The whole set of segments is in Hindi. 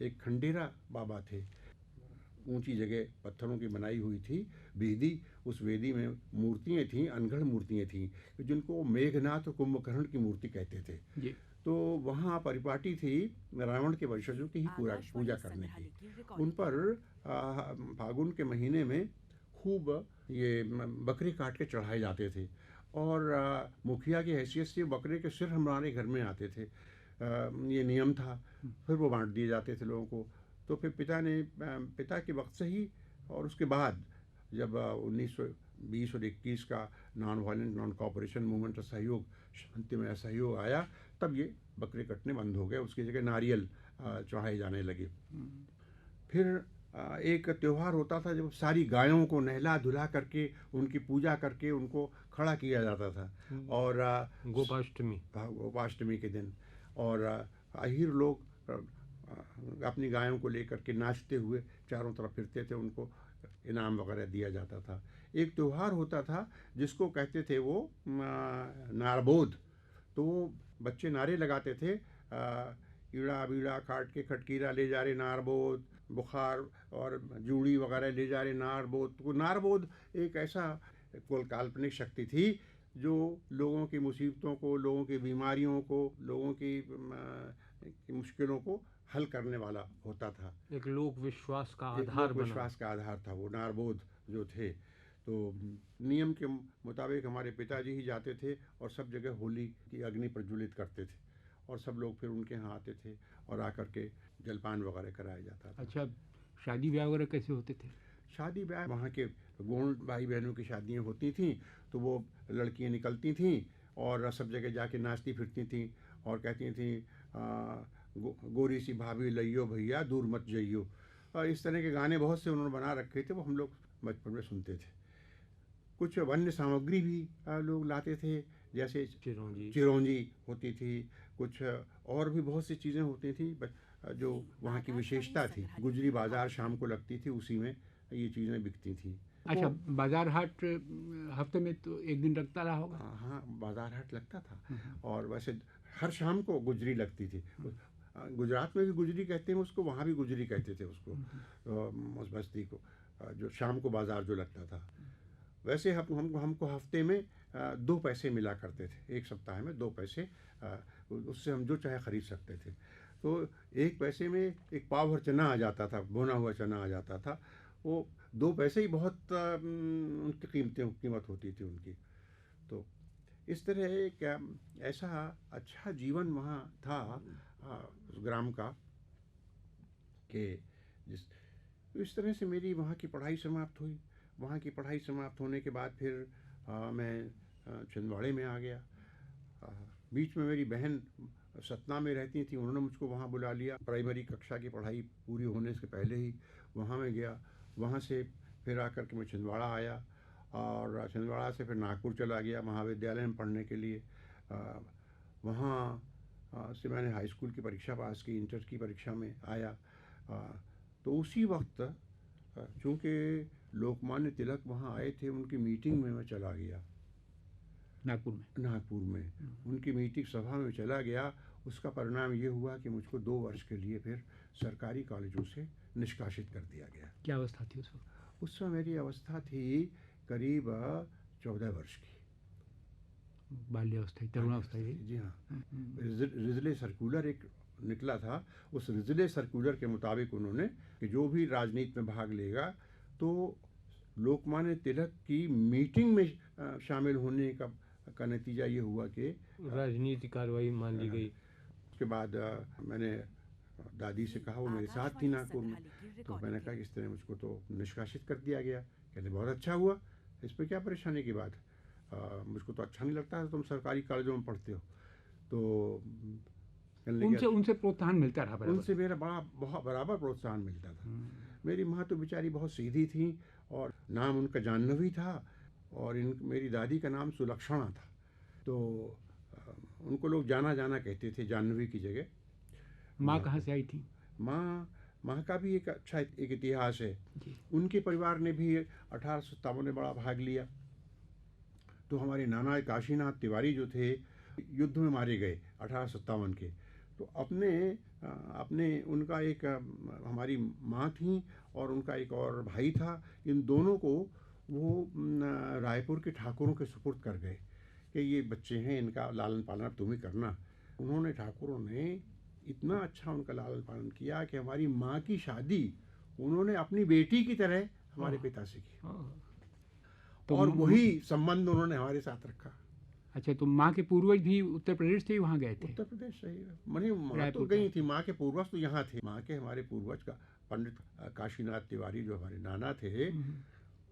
एक खंडेरा बाबा थे, ऊंची जगह पत्थरों की बनाई हुई थी वेदी। उस वेदी में मूर्तियाँ थीं, अनगढ़ मूर्तियाँ थीं, जिनको मेघनाथ और कुंभकर्ण की मूर्ति कहते थे जी। तो वहाँ परिपाटी थी रावण के वंशजों की ही पूजा करने की। उन पर फागुन के महीने में खूब ये बकरे काट के चढ़ाए जाते थे, और मुखिया की हैसियत से बकरे के सिर हमारे घर में आते थे। ये नियम था। फिर वो बांट दिए जाते थे लोगों को। तो फिर पिता के वक्त से ही, और उसके बाद जब 1920 और 21 का non violent non cooperation movement सहयोग, शांतिमय सहयोग आया, तब ये बकरे कटने बंद हो गए। उसकी जगह नारियल चढ़ाए जाने लगे। फिर एक त्यौहार होता था जब सारी गायों को नहला धुला करके उनकी पूजा करके उनको खड़ा किया जाता था, और गोपाष्टमी के दिन, और अहीर लोग अपनी गायों को लेकर के नाचते हुए चारों तरफ फिरते थे, उनको इनाम वगैरह दिया जाता था। एक त्यौहार होता था जिसको कहते थे वो नारबोध। तो बच्चे नारे लगाते थे, ईड़ा बीड़ा काट के खटकीरा ले जा रहे नारबोध, बुखार और जूड़ी वगैरह ले जा रहे नारबोध। तो नारबोध एक ऐसा कुल काल्पनिक शक्ति थी जो लोगों की मुसीबतों को, लोगों की बीमारियों को, लोगों की मुश्किलों को हल करने वाला होता था। एक लोक विश्वास का आधार था वो नारबोध जो थे। तो नियम के मुताबिक हमारे पिताजी ही जाते थे और सब जगह होली की अग्नि प्रज्वलित करते थे, और सब लोग फिर उनके यहाँ आते थे और आकर के जलपान वगैरह कराया जाता था। अच्छा, शादी ब्याह वगैरह कैसे होते थे? शादी ब्याह वहाँ के गोंड भाई बहनों की शादियाँ होती थीं, तो वो लड़कियाँ निकलती थीं और सब जगह जाके नाचती फिरती थीं और कहती थीं गोरी सी भाभी लइयो भैया दूर मत जइयो। इस तरह के गाने बहुत से उन्होंने बना रखे थे, वो हम लोग बचपन में सुनते थे। कुछ वन्य सामग्री भी लोग लाते थे, जैसे चिरौंजी होती थी, कुछ और भी बहुत सी चीज़ें होती थी जो वहाँ की विशेषता थी। गुजरी बाज़ार शाम को लगती थी, उसी में ये चीज़ें बिकती थी। अच्छा, बाजार हाट हफ्ते में तो एक दिन लगता रहा होगा? हाँ, बाजार हाट लगता था, और वैसे हर शाम को गुजरी लगती थी। गुजरात में भी गुजरी कहते हैं उसको, वहाँ भी गुजरी कहते थे उसको, उस बस्ती को, जो शाम को बाज़ार जो लगता था। वैसे हमको हफ्ते में 2 पैसे मिला करते थे, एक सप्ताह में 2 पैसे, उससे हम जो चाहे ख़रीद सकते थे। तो 1 पैसे में एक पाव भर चना आ जाता था, भुना हुआ चना आ जाता था। वो 2 पैसे ही बहुत उनकी कीमत होती थी उनकी। तो इस तरह एक ऐसा अच्छा जीवन वहाँ था उस ग्राम का, कि इस तरह से मेरी वहाँ की पढ़ाई समाप्त हुई। वहाँ की पढ़ाई समाप्त होने के बाद फिर मैं छिंदवाड़े में आ गया। बीच में मेरी बहन सतना में रहती थी, उन्होंने मुझको वहाँ बुला लिया। प्राइमरी कक्षा की पढ़ाई पूरी होने से पहले ही वहाँ मैं गया। वहाँ से फिर आकर के मैं छिंदवाड़ा आया, और छिंदवाड़ा से फिर नागपुर चला गया महाविद्यालय में पढ़ने के लिए। वहाँ से मैंने हाई स्कूल की परीक्षा पास की, इंटर की परीक्षा में आया। तो उसी वक्त चूँकि लोकमान्य तिलक वहाँ आए थे, उनकी मीटिंग में मैं चला गया, नागपुर में उनकी मीटिंग सभा में चला गया। उसका परिणाम ये हुआ कि मुझको 2 वर्ष के लिए फिर सरकारी कॉलेजों से निष्कासित कर दिया गया। क्या अवस्था थी उस वक्त? उस समय मेरी अवस्था थी करीब 14 वर्ष की, बाल्यावस्था, तरुणावस्था। जी हाँ। रिजले सर्कुलर एक निकला था, उस रिजले सर्कुलर के मुताबिक उन्होंने कि जो भी राजनीति में भाग लेगा तो लोकमान्य तिलक की मीटिंग में शामिल होने का नतीजा ये हुआ कि राजनीतिक कार्रवाई मान ली गई। उसके बाद मैंने दादी से कहा, वो मेरे साथ थी नागपुर में, तो मैंने कहा इस तरह मुझको तो निष्कासित कर दिया गया। कहते बहुत अच्छा हुआ, इस पर क्या परेशानी की बात है, मुझको तो अच्छा नहीं लगता है तुम सरकारी कॉलेजों में पढ़ते हो। तो उनसे प्रोत्साहन मिलता रहा? उनसे मेरा बहुत बराबर प्रोत्साहन मिलता था। मेरी माँ तो बेचारी बहुत सीधी थी, और नाम उनका जाह्नवी था, और मेरी दादी का नाम सुलक्षणा था। तो उनको लोग जाना कहते थे जाह्नवी की जगह। माँ कहाँ से आई थी? माँ का भी एक अच्छा एक इतिहास है। उनके परिवार ने भी 1857 में बड़ा भाग लिया। तो हमारे नाना काशीनाथ तिवारी जो थे, युद्ध में मारे गए 1857 के। तो अपने अपने उनका एक हमारी माँ थी और उनका एक और भाई था, इन दोनों को वो रायपुर के ठाकुरों के सुपुर्द कर गए कि ये बच्चे हैं, इनका लालन पालन तुम ही करना। उन्होंने ठाकुरों ने इतना अच्छा उनका लालन पालन किया कि हमारी माँ की शादी उन्होंने अपनी बेटी की तरह हमारे पिता से की, तो और वही संबंध उन्होंने हमारे साथ रखा। अच्छा, तो माँ के पूर्वज भी उत्तर प्रदेश से ही वहाँ गए थे? उत्तर प्रदेश सही है, माँ तो रायपुर गई थी, माँ के पूर्वज तो यहाँ थे। माँ के हमारे पूर्वज का पंडित काशीनाथ तिवारी जो हमारे नाना थे,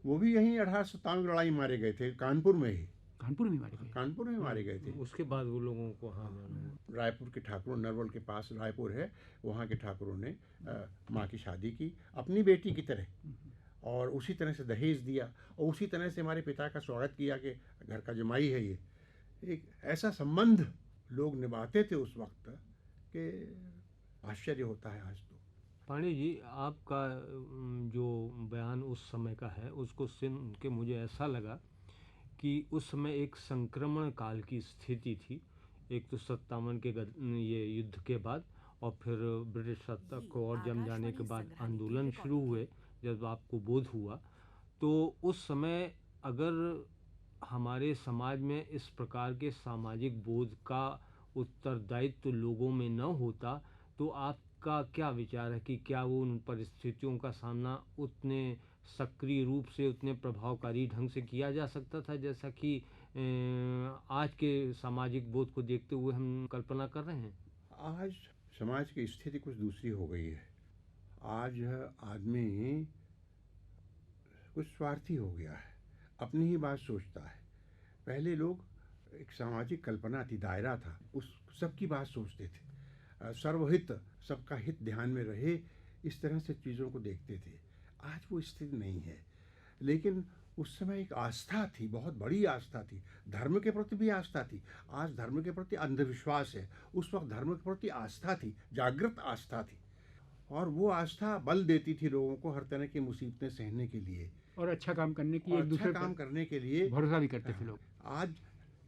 वो भी यहीं 1897 लड़ाई मारे गए थे, कानपुर में ही। कानपुर में मारे गए? कानपुर में मारे गए थे। उसके बाद वो लोगों को, हाँ, रायपुर के ठाकुरों, नरवल के पास रायपुर है, वहाँ के ठाकुरों ने माँ की शादी की अपनी बेटी की तरह, और उसी तरह से दहेज दिया, और उसी तरह से हमारे पिता का स्वागत किया कि घर का जमाई है ये। एक ऐसा संबंध लोग निभाते थे उस वक्त कि आश्चर्य होता है आज तो। पांडे जी, आपका जो बयान उस समय का है उसको सुन के मुझे ऐसा लगा कि उस समय एक संक्रमण काल की स्थिति थी। एक तो 57 के ये युद्ध के बाद, और फिर ब्रिटिश सत्ता को और जम जाने के बाद आंदोलन शुरू हुए। जब आपको बोध हुआ तो उस समय अगर हमारे समाज में इस प्रकार के सामाजिक बोध का उत्तरदायित्व लोगों में न होता तो आपका क्या विचार है कि क्या वो उन परिस्थितियों का सामना उतने सक्रिय रूप से, उतने प्रभावकारी ढंग से किया जा सकता था जैसा कि आज के सामाजिक बोध को देखते हुए हम कल्पना कर रहे हैं? आज समाज की स्थिति कुछ दूसरी हो गई है। आज आदमी कुछ स्वार्थी हो गया है, अपनी ही बात सोचता है। पहले लोग, एक सामाजिक कल्पना थी, दायरा था, उस सबकी बात सोचते थे, सर्वहित, सबका हित ध्यान में रहे, इस तरह से चीज़ों को देखते थे। आज वो स्थिति नहीं है, लेकिन उस समय एक आस्था थी, बहुत बड़ी आस्था थी, धर्म के प्रति भी आस्था थी। आज धर्म के प्रति अंधविश्वास है, उस वक्त धर्म के प्रति आस्था थी, जागृत आस्था थी, और वो आस्था बल देती थी लोगों को हर तरह की मुसीबतें सहने के लिए, और अच्छा काम करने की, एक अच्छा दूसरे काम करने के लिए भरोसा भी करते थे लोग। आज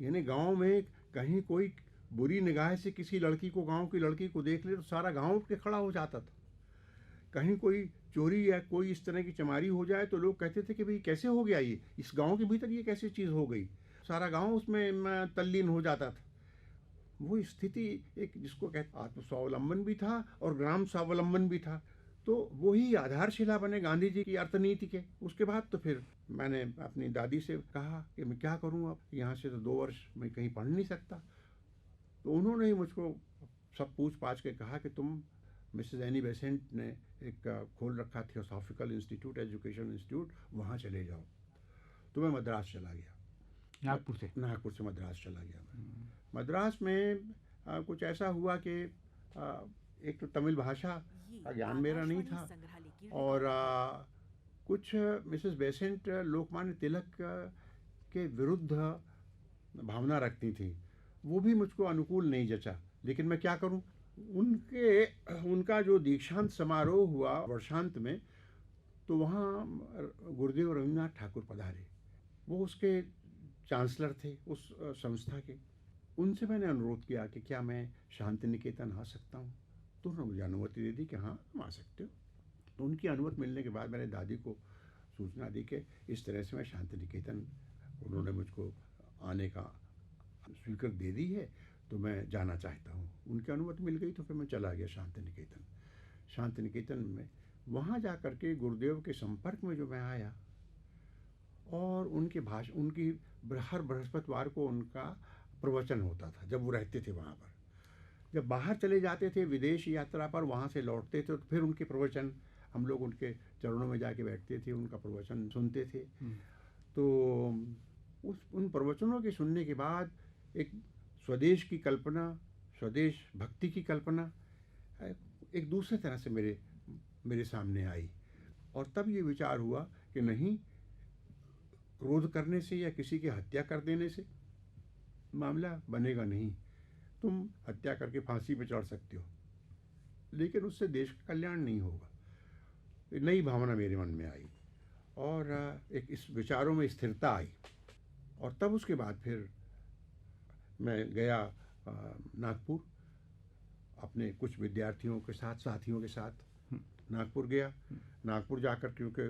यानी गांव में कहीं कोई बुरी निगाह से किसी लड़की को, गांव की लड़की को देख ले तो सारा गांव के खड़ा हो जाता था। कहीं कोई चोरी या कोई इस तरह की चमारी हो जाए तो लोग कहते थे कि भाई कैसे हो गया ये, इस गांव के भीतर ये कैसी चीज़ हो गई, सारा गांव उसमें तल्लीन हो जाता था। वो स्थिति एक जिसको कहते आत्म स्वावलंबन भी था और ग्राम स्वावलंबन भी था, तो वही आधारशिला बने गांधी जी की अर्थनीति के। उसके बाद तो फिर मैंने अपनी दादी से कहा कि मैं क्या करूं, अब यहाँ से तो 2 वर्ष मैं कहीं पढ़ नहीं सकता। तो उन्होंने ही मुझको सब पूछ पाछ के कहा कि तुम, मिसेस एनी बेसेंट ने एक खोल रखा थियोसॉफिकल इंस्टीट्यूट, एजुकेशन इंस्टीट्यूट, वहाँ चले जाओ। तो मैं मद्रास चला गया। नागपुर से मद्रास चला गया मैं। मद्रास में कुछ ऐसा हुआ कि एक तो तमिल भाषा का ज्ञान मेरा नहीं था, और कुछ मिसेस बेसेंट लोकमान्य तिलक के विरुद्ध भावना रखती थी, वो भी मुझको अनुकूल नहीं जचा। लेकिन मैं क्या करूं, उनका जो दीक्षांत समारोह हुआ वर्षांत में, तो वहाँ गुरुदेव रविन्द्रनाथ ठाकुर पधारे, वो उसके चांसलर थे उस संस्था के। उनसे मैंने अनुरोध किया कि क्या मैं शांति निकेतन आ सकता हूँ, तो उन्होंने मुझे अनुमति दे दी कि हाँ तुम आ सकते हो। तो उनकी अनुमति मिलने के बाद मैंने दादी को सूचना दी कि इस तरह से मैं शांति निकेतन, उन्होंने मुझको आने का स्वीकृति दे दी है, तो मैं जाना चाहता हूँ। उनकी अनुमति मिल गई तो फिर मैं चला गया शांति निकेतन। शांति निकेतन में वहाँ जा कर के गुरुदेव के संपर्क में जो मैं आया, और उनकी हर बृहस्पतिवार को उनका प्रवचन होता था जब वो रहते थे वहाँ पर। जब बाहर चले जाते थे विदेश यात्रा पर, वहाँ से लौटते थे, तो फिर उनके प्रवचन, हम लोग उनके चरणों में जाके बैठते थे, उनका प्रवचन सुनते थे। तो उन प्रवचनों के सुनने के बाद एक स्वदेश की कल्पना, स्वदेश भक्ति की कल्पना एक दूसरे तरह से मेरे सामने आई। और तब ये विचार हुआ कि नहीं, क्रोध करने से या किसी की हत्या कर देने से मामला बनेगा नहीं। तुम हत्या करके फांसी पे चढ़ सकते हो, लेकिन उससे देश का कल्याण नहीं होगा। नई भावना मेरे मन में आई, और एक इस विचारों में स्थिरता आई। और तब उसके बाद फिर मैं गया नागपुर, अपने कुछ विद्यार्थियों के साथ, साथियों के साथ नागपुर गया। नागपुर जाकर, क्योंकि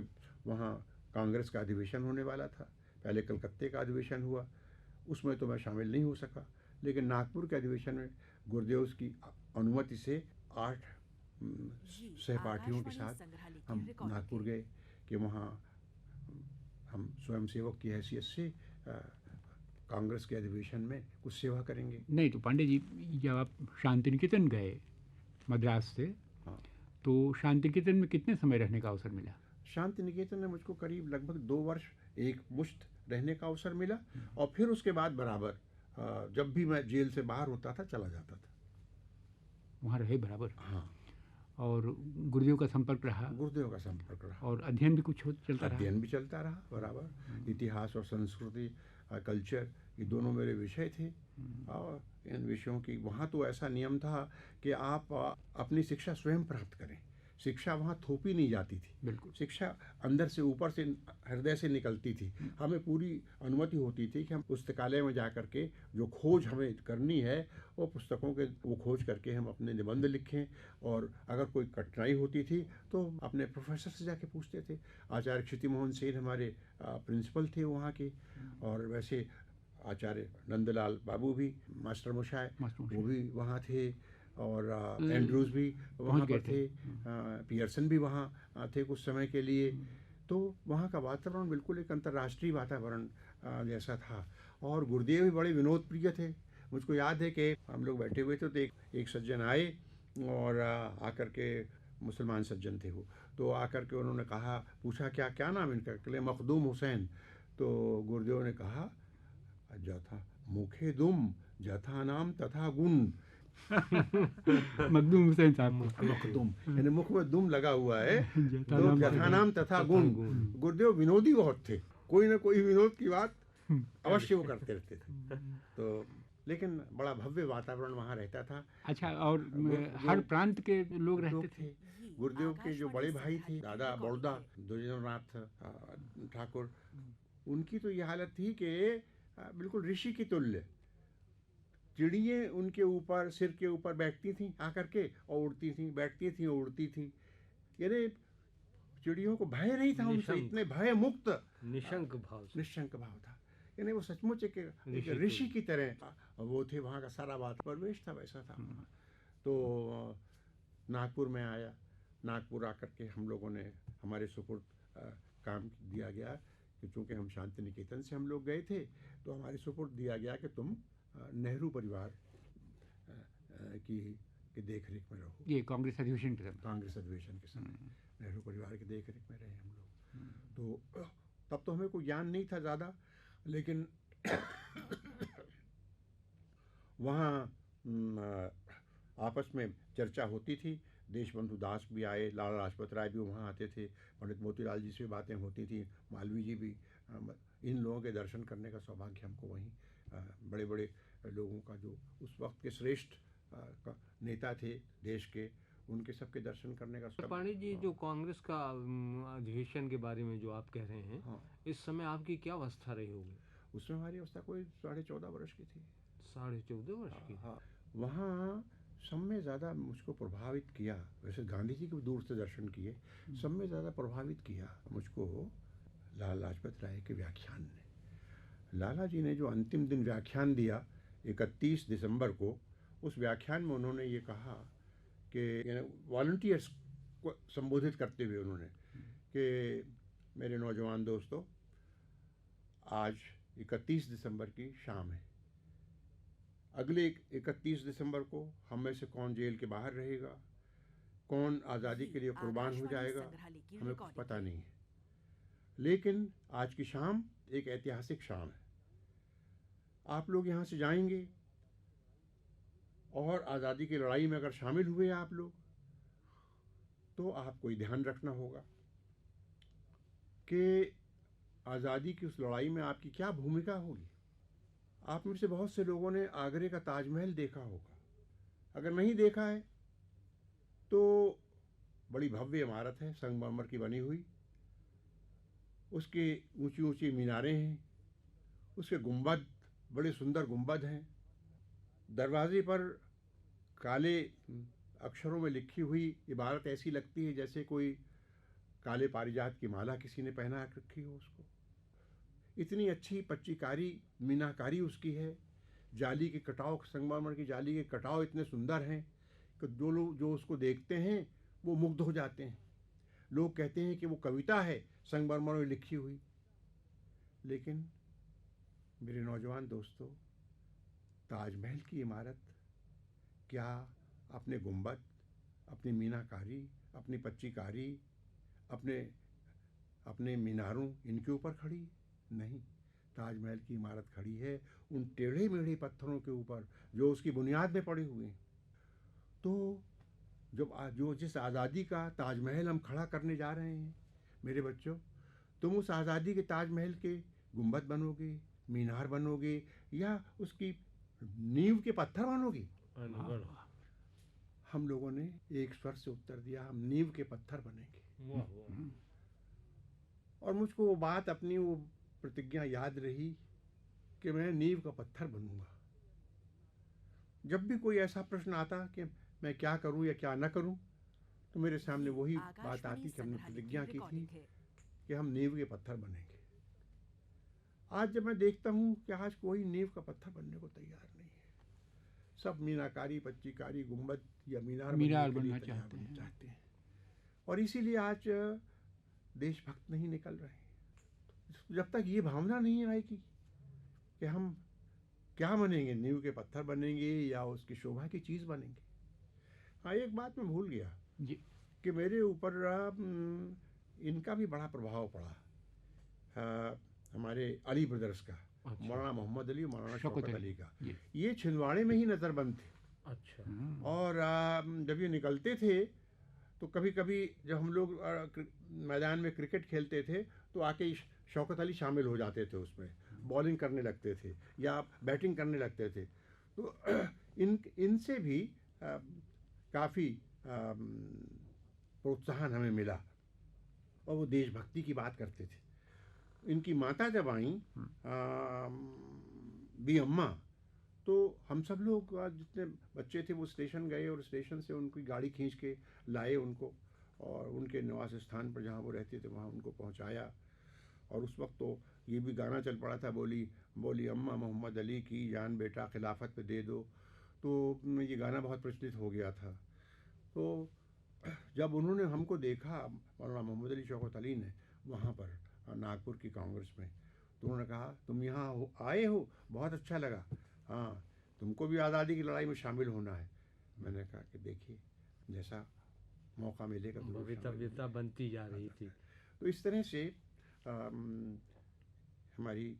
वहाँ कांग्रेस का अधिवेशन होने वाला था, पहले कलकत्ते का अधिवेशन हुआ, उसमें तो मैं शामिल नहीं हो सका, लेकिन नागपुर के अधिवेशन में गुरुदेव की अनुमति से 8 सहपाठियों के साथ हम नागपुर गए कि वहाँ हम स्वयंसेवक की हैसियत से कांग्रेस के अधिवेशन में कुछ सेवा करेंगे। नहीं तो पांडे जी, जब आप शांति निकेतन गए मद्रास से, हाँ, तो शांति निकेतन में कितने समय रहने का अवसर मिला? शांति निकेतन में मुझको करीब लगभग 2 वर्ष एक मुश्त रहने का अवसर मिला, और फिर उसके बाद बराबर जब भी मैं जेल से बाहर होता था चला जाता था। वहाँ रहे बराबर? हाँ। और गुरुदेव का संपर्क रहा? गुरुदेव का संपर्क रहा। और अध्ययन भी कुछ चलता रहा? अध्ययन भी चलता रहा बराबर। इतिहास और संस्कृति, कल्चर, ये दोनों मेरे विषय थे। और इन विषयों की वहाँ तो ऐसा नियम था कि आप अपनी शिक्षा स्वयं प्राप्त करें। शिक्षा वहाँ थोपी नहीं जाती थी। बिल्कुल। शिक्षा अंदर से, ऊपर से, हृदय से निकलती थी। हमें पूरी अनुमति होती थी कि हम पुस्तकालय में जा कर के जो खोज हमें करनी है वो पुस्तकों के वो खोज करके हम अपने निबंध लिखें, और अगर कोई कठिनाई होती थी तो अपने प्रोफेसर से जाके पूछते थे। आचार्य क्षिति मोहन सेन हमारे प्रिंसिपल थे वहाँ के, और वैसे आचार्य नंदलाल बाबू भी, मास्टर मोशाय, वो भी वहाँ थे, और एंड्रूज भी वहाँ पर थे, पियर्सन भी वहाँ थे कुछ समय के लिए। तो वहाँ का वातावरण बिल्कुल एक अंतर्राष्ट्रीय वातावरण जैसा था। और गुरुदेव भी बड़े विनोद प्रिय थे। मुझको याद है कि हम लोग बैठे हुए थे तो एक सज्जन आए, और आकर के, मुसलमान सज्जन थे वो, तो आकर के उन्होंने कहा, पूछा क्या नाम इनका? कहले मखदूम हुसैन। तो गुरुदेव ने कहा, जथा मुखे दुम जथा नाम तथा गुण। मखदूम हुसैन साहब। मखदूम यानी मुख में दुम लगा हुआ है, तो जथा नाम तथा गुण। गुरुदेव विनोदी बहुत थे, कोई ना कोई विनोद की बात अवश्य वो करते रहते थे। तो लेकिन बड़ा भव्य वातावरण वहाँ रहता था। अच्छा, और हर प्रांत के लोग रहते थे। गुरुदेव के जो बड़े भाई थे, दादा बड़ौदा द्विजेंद्रनाथ ठाकुर, उनकी तो ये हालत थी कि बिल्कुल ऋषि की तुल्य। चिड़ियाँ उनके ऊपर, सिर के ऊपर बैठती थीं आकर के, और उड़ती थीं, बैठती थीं और उड़ती थीं। यानी चिड़ियों को भय नहीं था उनसे, इतने भय मुक्त निशंक भाव था। यानी वो सचमुच एक ऋषि की तरह वो थे। वहाँ का सारा बात परिवेश था वैसा था। तो नागपुर में आया। नागपुर आकर के हम लोगों ने, हमारे सुपुर्द काम दिया गया कि चूँकि हम शांति निकेतन से हम लोग गए थे, तो हमारे सुपुर्द दिया गया कि तुम नेहरू परिवार की देख रेख में रहो। ये कांग्रेस अधिवेशन के समय? कांग्रेस अधिवेशन के समय नेहरू परिवार की देख रेख में रहे हम लोग। तो तब तो हमें कोई ज्ञान नहीं था ज़्यादा, लेकिन वहाँ आपस में चर्चा होती थी। देशबंधु दास भी आए, लाला लाजपत राय भी वहाँ आते थे, पंडित मोतीलाल जी से बातें होती थी, मालवीय जी भी। इन लोगों के दर्शन करने का सौभाग्य हमको वहीं, बड़े बड़े लोगों का जो उस वक्त के श्रेष्ठ नेता थे देश के, उनके सबके दर्शन करने का। पांडे जी, जो कांग्रेस का अधिवेशन के बारे में जो आप कह रहे हैं, हाँ, इस समय आपकी क्या अवस्था रही होगी? उसमें हमारी अवस्था कोई 14.5 वर्ष की थी। 14.5 वर्ष की? हाँ। वहाँ सब में ज़्यादा मुझको प्रभावित किया, वैसे गांधी जी के दूर से दर्शन किए, सब में ज़्यादा प्रभावित किया मुझको लाला लाजपत राय के व्याख्यान ने। लाला जी ने जो अंतिम दिन व्याख्यान दिया 31 दिसंबर को, उस व्याख्यान में उन्होंने ये कहा कि वॉलंटियर्स को संबोधित करते हुए उन्होंने कि मेरे नौजवान दोस्तों, आज 31 दिसंबर की शाम है। अगले 31 दिसंबर को हम में से कौन जेल के बाहर रहेगा, कौन आज़ादी के लिए कुर्बान हो जाएगा, हमें कुछ पता नहीं है। लेकिन आज की शाम एक ऐतिहासिक शाम है। आप लोग यहाँ से जाएंगे और आज़ादी की लड़ाई में अगर शामिल हुए आप लोग, तो आपको ये ध्यान रखना होगा कि आज़ादी की उस लड़ाई में आपकी क्या भूमिका होगी। आप में से बहुत से लोगों ने आगरे का ताजमहल देखा होगा, अगर नहीं देखा है तो बड़ी भव्य इमारत है, संगमरमर की बनी हुई। उसकी ऊंची ऊंची मीनारें हैं, उसके गुंबद बड़े सुंदर गुंबद हैं। दरवाजे पर काले अक्षरों में लिखी हुई इबारत ऐसी लगती है जैसे कोई काले पारिजात की माला किसी ने पहना रखी हो उसको। इतनी अच्छी पच्चीकारी मीनाकारी उसकी है। जाली के कटाव, संगमरमर की जाली के कटाव इतने सुंदर हैं कि जो लोग जो उसको देखते हैं वो मुग्ध हो जाते हैं। लोग कहते हैं कि वो कविता है संगमरमर में लिखी हुई। लेकिन मेरे नौजवान दोस्तों, ताजमहल की इमारत क्या अपने गुंबद, अपनी मीनाकारी, अपनी पच्चीकारी, अपने अपने मीनारों इनके ऊपर खड़ी? नहीं, ताजमहल की इमारत खड़ी है उन टेढ़े मेढ़े पत्थरों के ऊपर जो उसकी बुनियाद में पड़े हुए हैं। तो जो जिस आज़ादी का ताजमहल हम खड़ा करने जा रहे हैं, मेरे बच्चों, तुम उस आज़ादी के ताजमहल के गुंबद बनोगे, मीनार बनोगे, या उसकी नींव के पत्थर बनोगे? हम लोगों ने एक स्वर से उत्तर दिया, हम नींव के पत्थर बनेंगे। और मुझको वो बात, अपनी वो प्रतिज्ञा याद रही कि मैं नींव का पत्थर बनूंगा। जब भी कोई ऐसा प्रश्न आता कि मैं क्या करूं या क्या ना करूं, तो मेरे सामने वही बात आती कि हमने प्रतिज्ञा की थी कि हम नींव के पत्थर बनेंगे। आज जब मैं देखता हूं कि आज कोई नींव का पत्थर बनने को तैयार नहीं है। सब मीनाकारी, पच्चीकारी, गुंबद या मीनार बनना चाहते हैं। और इसीलिए आज देशभक्त नहीं निकल रहे। जब तक ये भावना नहीं आएगी कि हम क्या बनेंगे, नींव के पत्थर बनेंगे या उसकी शोभा की चीज़ बनेंगे। हाँ, एक बात मैं भूल गया जी कि मेरे ऊपर इनका भी बड़ा प्रभाव पड़ा, हमारे अली ब्रदर्स का। अच्छा। मौलाना मोहम्मद अली, मौलाना शौकत अली का। जी। ये छिंदवाड़े में ही नज़रबंद थे। अच्छा। और जब ये निकलते थे तो कभी कभी जब हम लोग मैदान में क्रिकेट खेलते थे तो आके शौकत अली शामिल हो जाते थे, उसमें बॉलिंग करने लगते थे या बैटिंग करने लगते थे। तो इनसे भी काफ़ी प्रोत्साहन हमें मिला और वो देशभक्ति की बात करते थे। इनकी माता जब आई बी अम्मा, तो हम सब लोग जितने बच्चे थे वो स्टेशन गए और स्टेशन से उनकी गाड़ी खींच के लाए उनको और उनके निवास स्थान पर जहाँ वो रहते थे वहाँ उनको पहुँचाया। और उस वक्त तो ये भी गाना चल पड़ा था, बोली अम्मा मोहम्मद अली की जान बेटा खिलाफत पे दे दो। तो ये गाना बहुत प्रचलित हो गया था। तो जब उन्होंने हमको देखा, मौलाना मोहम्मद अली शौकत अली ने, वहाँ पर नागपुर की कांग्रेस में, तो उन्होंने कहा तुम यहाँ आए हो, बहुत अच्छा लगा, हाँ तुमको भी आज़ादी की लड़ाई में शामिल होना है। मैंने कहा कि देखिए जैसा मौका मिलेगा तो भव्यता बनती जा रही थी। तो इस तरह से हमारी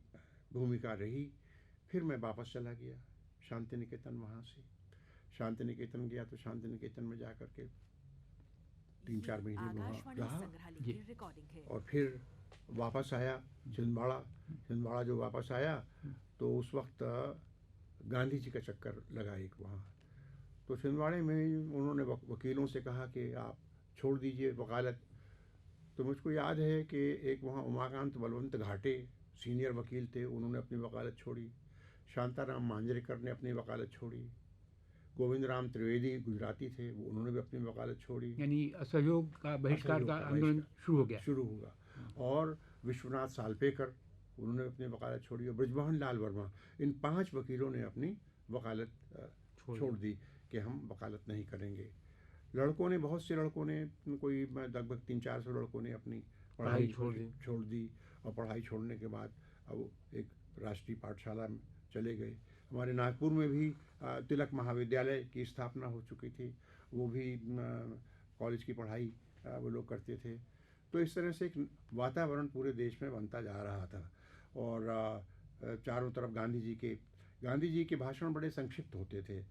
भूमिका रही। फिर मैं वापस चला गया शांति निकेतन। वहाँ से शांति निकेतन गया तो शांति निकेतन में जा कर के 3-4 महीने वहाँ रहा और फिर वापस आया छिंदवाड़ा। जो वापस आया तो उस वक्त गांधी जी का चक्कर लगा एक वहाँ। तो छिंदवाड़े में उन्होंने वकीलों से कहा कि आप छोड़ दीजिए वकालत। तो मुझको याद है कि एक वहाँ उमाकांत बलवंत घाटे सीनियर वकील थे, उन्होंने अपनी वकालत छोड़ी। शांताराम मांजरेकर ने अपनी वकालत छोड़ी। गोविंद राम त्रिवेदी गुजराती थे, वो उन्होंने भी अपनी वकालत छोड़ी। यानी असहयोग का, बहिष्कार का आंदोलन शुरू हुआ। और विश्वनाथ सालपेकर, उन्होंने अपनी वकालत छोड़ी। और ब्रजमोहन लाल वर्मा, इन 5 वकीलों ने अपनी वकालत छोड़ दी कि हम वकालत नहीं करेंगे। लड़कों ने, बहुत से लड़कों ने, कोई लगभग 300-400 लड़कों ने अपनी पढ़ाई छोड़ दी। और पढ़ाई छोड़ने के बाद अब एक राष्ट्रीय पाठशाला में चले गए। हमारे नागपुर में भी तिलक महाविद्यालय की स्थापना हो चुकी थी, वो भी कॉलेज की पढ़ाई वो लोग करते थे। तो इस तरह से एक वातावरण पूरे देश में बनता जा रहा था। और चारों तरफ गांधी जी के भाषण बड़े संक्षिप्त होते थे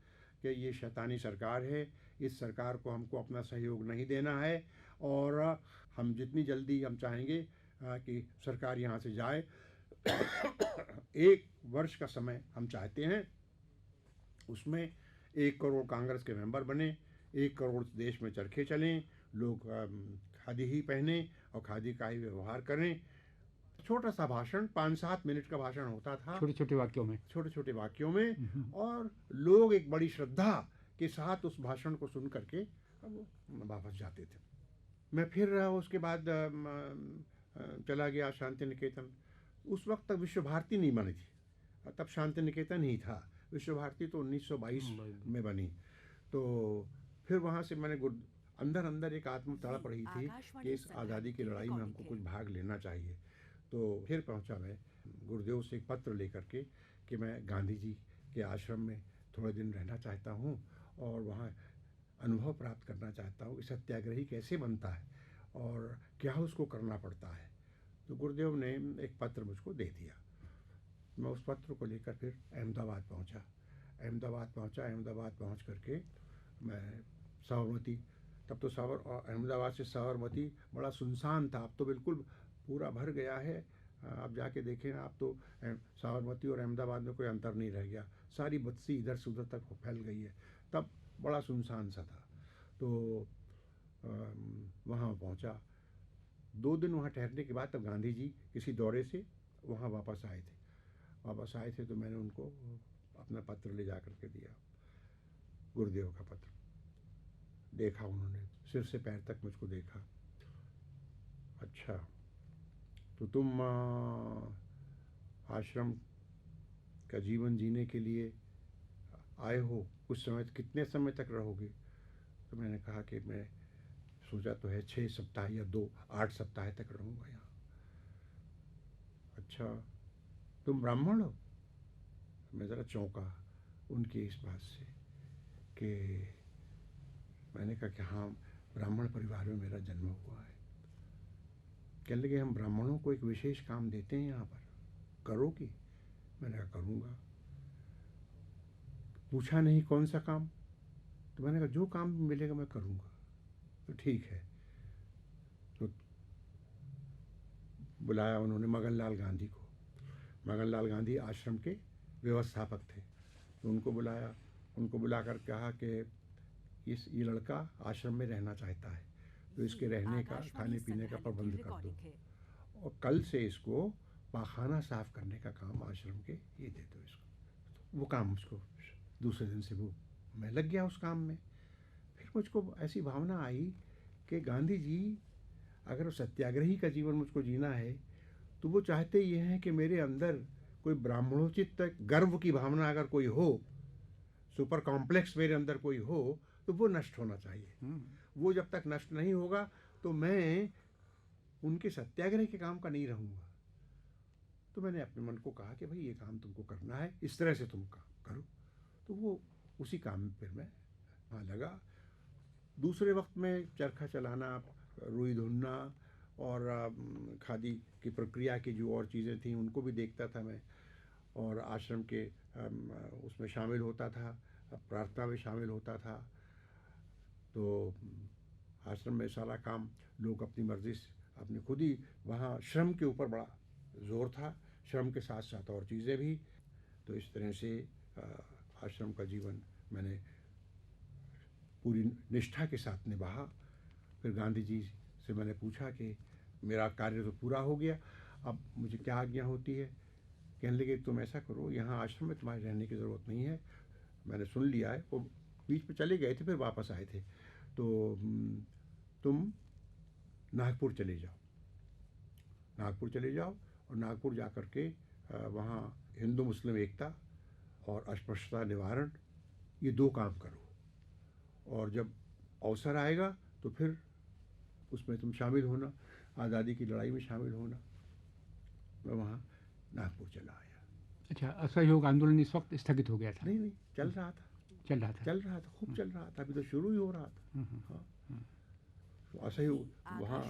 कि ये शैतानी सरकार है, इस सरकार को हमको अपना सहयोग नहीं देना है और हम जितनी जल्दी हम चाहेंगे कि सरकार यहाँ से जाए। 1 वर्ष का समय हम चाहते हैं, उसमें 1 करोड़ कांग्रेस के मेंबर बने, 1 करोड़ देश में चरखे चलें, लोग खादी ही पहने और खादी का ही व्यवहार करें। छोटा सा भाषण, 5-7 मिनट का भाषण होता था, छोटे छोटे वाक्यों में। और लोग एक बड़ी श्रद्धा के साथ उस भाषण को सुन करके वो वापस जाते थे। मैं फिर उसके बाद चला गया शांति निकेतन। उस वक्त तक विश्व भारती नहीं बनी थी, तब शांति निकेतन ही था। विश्व भारती तो 1922 में बनी। तो फिर वहाँ से मैंने अंदर अंदर एक आत्म तड़प रही थी कि इस आज़ादी की लड़ाई में हमको कुछ भाग लेना चाहिए। तो फिर पहुँचा मैं गुरुदेव से एक पत्र लेकर के कि मैं गांधी जी के आश्रम में थोड़े दिन रहना चाहता हूँ और वहाँ अनुभव प्राप्त करना चाहता हूँ कि सत्याग्रही कैसे बनता है और क्या उसको करना पड़ता है। तो गुरुदेव ने एक पत्र मुझको दे दिया। मैं उस पत्र को लेकर फिर अहमदाबाद पहुँचा। अहमदाबाद पहुँच करके मैं साबरमती, तब तो अहमदाबाद से साबरमती बड़ा सुनसान था, अब तो बिल्कुल पूरा भर गया है। आप जाके देखें, आप तो साबरमती और अहमदाबाद में कोई अंतर नहीं रह गया, सारी बस्ती इधर से उधर तक फैल गई है। तब बड़ा सुनसान सा था। तो वहाँ पहुँचा। 2 दिन वहाँ ठहरने के बाद तब गांधी जी किसी दौरे से वहाँ वापस आए थे। तो मैंने उनको अपना पत्र ले जा करके दिया, गुरुदेव का पत्र देखा। उन्होंने सिर से पैर तक मुझको देखा। अच्छा, तो तुम आश्रम का जीवन जीने के लिए आए हो, कुछ समय, कितने समय तक रहोगे? तो मैंने कहा कि मैं सोचा तो है 6 सप्ताह या 8 सप्ताह तक रहूँगा यहाँ। अच्छा, तुम ब्राह्मण हो? मैं ज़रा चौंका उनकी इस बात से कि मैंने कहा कि हाँ, ब्राह्मण परिवार में मेरा जन्म हुआ है। कहने लगे हम ब्राह्मणों को एक विशेष काम देते हैं यहाँ पर, करोगी? मैंने कहा करूँगा। पूछा नहीं कौन सा काम? तो मैंने कहा जो काम मिलेगा मैं करूँगा। तो ठीक है। तो बुलाया उन्होंने मगनलाल गांधी को। मगनलाल गांधी आश्रम के व्यवस्थापक थे। तो उनको बुला कर कहा कि ये लड़का आश्रम में रहना चाहता है, तो इसके रहने का, खाने पीने का प्रबंध कर दो, और कल से इसको पाखाना साफ करने का काम आश्रम के ये दे दो इसको। वो काम मुझको दूसरे दिन से मैं लग गया उस काम में। फिर मुझको ऐसी भावना आई कि गांधी जी अगर सत्याग्रही का जीवन मुझको जीना है तो वो चाहते ये हैं कि मेरे अंदर कोई ब्राह्मणोचित गर्व की भावना अगर कोई हो, सुपर कॉम्प्लेक्स मेरे अंदर कोई हो, तो वो नष्ट होना चाहिए। वो जब तक नष्ट नहीं होगा तो मैं उनके सत्याग्रह के काम का नहीं रहूँगा। तो मैंने अपने मन को कहा कि भाई ये काम तुमको करना है, इस तरह से तुम काम करो। तो वो उसी काम में फिर मैं वहाँ लगा। दूसरे वक्त में चरखा चलाना, रुई धुनना और खादी की प्रक्रिया की जो और चीज़ें थीं उनको भी देखता था मैं, और आश्रम के उसमें शामिल होता था, प्रार्थना में शामिल होता था। तो आश्रम में सारा काम लोग अपनी मर्जी से, अपनी खुद ही, वहाँ श्रम के ऊपर बड़ा जोर था, श्रम के साथ साथ और चीज़ें भी। तो इस तरह से आश्रम का जीवन मैंने पूरी निष्ठा के साथ निभाया। फिर गांधी जी से मैंने पूछा कि मेरा कार्य तो पूरा हो गया, अब मुझे क्या आज्ञा होती है? कहने लगे तुम ऐसा करो, यहाँ आश्रम में तुम्हारे रहने की ज़रूरत नहीं है, मैंने सुन लिया है। वो बीच में चले गए थे, फिर वापस आए थे। तो तुम नागपुर चले जाओ और नागपुर जा कर के वहाँ हिंदू मुस्लिम एकता और अस्पृश्यता निवारण, ये 2 काम करो, और जब अवसर आएगा तो फिर उसमें तुम शामिल होना, आज़ादी की लड़ाई में शामिल होना। मैं वहाँ नागपुर चला आया। अच्छा, असहयोग आंदोलन इस वक्त स्थगित हो गया था? नहीं, चल रहा था, खूब चल रहा था, अभी तो शुरू ही हो रहा था। हाँ, तो असहयोग, वहाँ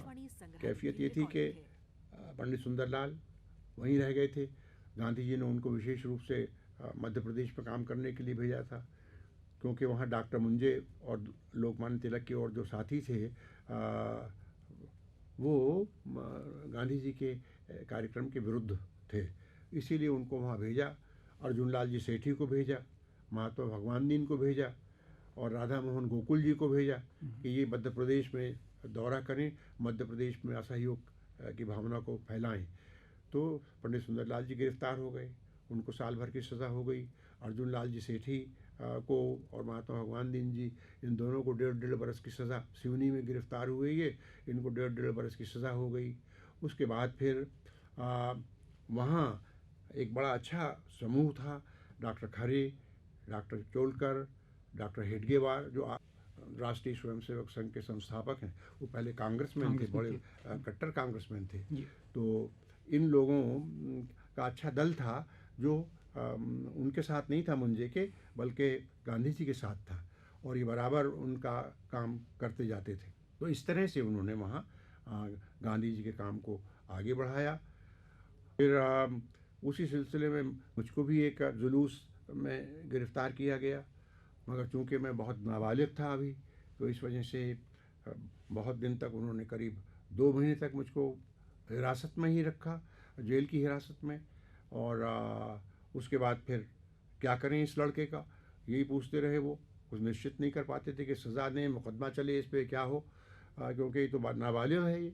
कैफियत ये थी कि पंडित सुंदरलाल वहीं रह गए थे। गांधी जी ने उनको विशेष रूप से मध्य प्रदेश में काम करने के लिए भेजा था, क्योंकि वहाँ डॉक्टर मुंजे और लोकमान्य तिलक के और जो साथी थे वो गांधी जी के कार्यक्रम के विरुद्ध थे, इसीलिए उनको वहाँ भेजा। अर्जुन लाल जी सेठी को भेजा, महात्मा भगवान दीन को भेजा, और राधा मोहन गोकुल जी को भेजा कि ये मध्य प्रदेश में दौरा करें, मध्य प्रदेश में असहयोग की भावना को फैलाएं। तो पंडित सुंदरलाल जी गिरफ्तार हो गए, उनको साल भर की सज़ा हो गई। अर्जुन लाल जी सेठी को और महात्मा भगवान दीन जी, इन दोनों को 1.5 बरस की सज़ा, सिवनी में गिरफ्तार हुए ये, इनको 1.5 बरस की सज़ा हो गई। उसके बाद फिर वहाँ एक बड़ा अच्छा समूह था, डॉक्टर खरे, डॉक्टर चोलकर, डॉक्टर हेडगेवार, जो राष्ट्रीय स्वयंसेवक संघ के संस्थापक हैं। वो पहले कांग्रेसमैन थे, बड़े कट्टर कांग्रेसमैन थे। तो इन लोगों का अच्छा दल था, जो उनके साथ नहीं था मुंजे के, बल्कि गांधी जी के साथ था, और ये बराबर उनका काम करते जाते थे। तो इस तरह से उन्होंने वहाँ गांधी जी के काम को आगे बढ़ाया। फिर उसी सिलसिले में मुझको भी एक जुलूस में गिरफ़्तार किया गया, मगर चूँकि मैं बहुत नाबालिग था अभी, तो इस वजह से बहुत दिन तक उन्होंने, करीब 2 महीने तक मुझको हिरासत में ही रखा, जेल की हिरासत में। और उसके बाद फिर क्या करें इस लड़के का, यही पूछते रहे वो, कुछ निश्चित नहीं कर पाते थे कि सज़ा दें, मुकदमा चले इस पे, क्या हो, क्योंकि ये तो नाबालिग है ये।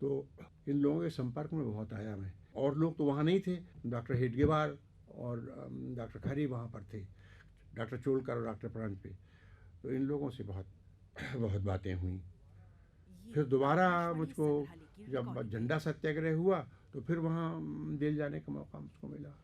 तो इन लोगों के संपर्क में बहुत आया मैं, और लोग तो वहाँ नहीं थे, डॉक्टर हेडगेवार और डॉक्टर खरे वहाँ पर थे, डॉक्टर चोलकर और डॉक्टर प्राणपे। तो इन लोगों से बहुत बहुत बातें हुई। फिर दोबारा मुझको जब झंडा सत्याग्रह हुआ, तो फिर वहाँ जेल जाने का मौका मुझको मिला।